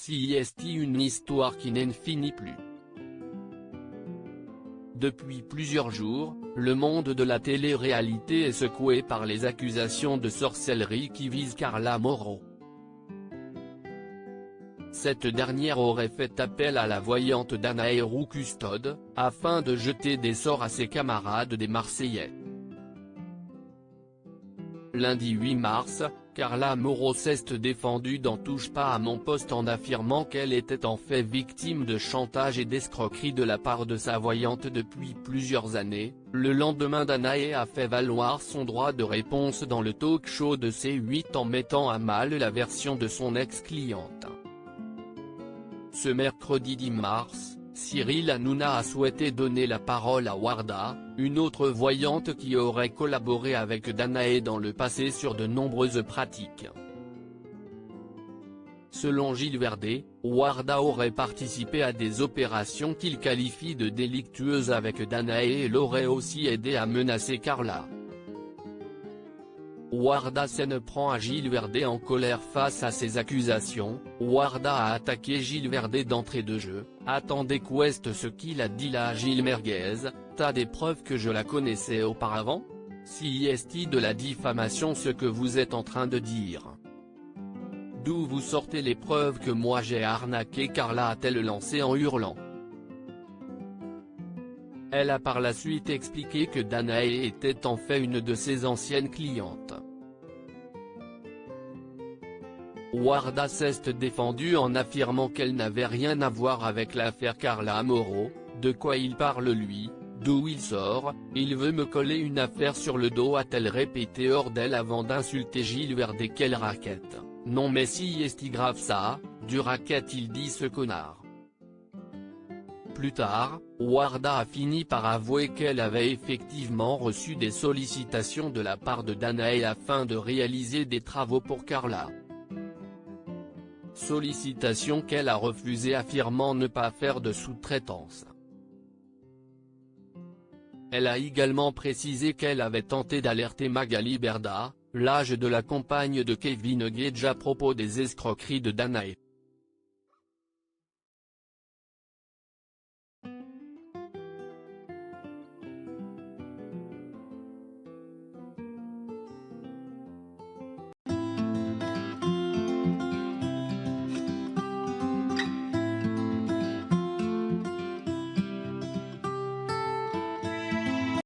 CIST, une histoire qui n'en finit plus. Depuis plusieurs jours, le monde de la télé-réalité est secoué par les accusations de sorcellerie qui visent Carla Mauro. Cette dernière aurait fait appel à la voyante Danae Roux Custode, afin de jeter des sorts à ses camarades des Marseillais. Lundi 8 mars, Carla Mauro s'est défendue dans Touche pas à mon poste en affirmant qu'elle était en fait victime de chantage et d'escroquerie de la part de sa voyante depuis plusieurs années. Le lendemain, Danae a fait valoir son droit de réponse dans le talk-show de C8 en mettant à mal la version de son ex-cliente. Ce mercredi 10 mars, Cyril Hanouna a souhaité donner la parole à Warda, une autre voyante qui aurait collaboré avec Danae dans le passé sur de nombreuses pratiques. Selon Gilles Verdet, Warda aurait participé à des opérations qu'il qualifie de délictueuses avec Danae et l'aurait aussi aidé à menacer Carla. Warda s'en prend à Gilles Verdet en colère face à ces accusations. Warda a attaqué Gilles Verdet d'entrée de jeu. « Attendez, qu'est-ce ce qu'il a dit là, Gilles Merguez, t'as des preuves que je la connaissais auparavant? Si est-il de la diffamation ce que vous êtes en train de dire? D'où vous sortez les preuves que moi j'ai arnaqué Carla ?» a-t-elle lancé en hurlant. Elle a par la suite expliqué que Danae était en fait une de ses anciennes clientes. Warda s'est défendue en affirmant qu'elle n'avait rien à voir avec l'affaire Carla Mauro. « De quoi il parle lui, d'où il sort, il veut me coller une affaire sur le dos », a-t-elle répété hors d'elle avant d'insulter Gilles Verdet. « Quelle raquette, non mais si est-il grave ça, du raquette il dit ce connard ». Plus tard, Warda a fini par avouer qu'elle avait effectivement reçu des sollicitations de la part de Danae afin de réaliser des travaux pour Carla. Sollicitations qu'elle a refusées, affirmant ne pas faire de sous-traitance. Elle a également précisé qu'elle avait tenté d'alerter Magali Berda, l'âge de la compagne de Kevin Gage, à propos des escroqueries de Danae.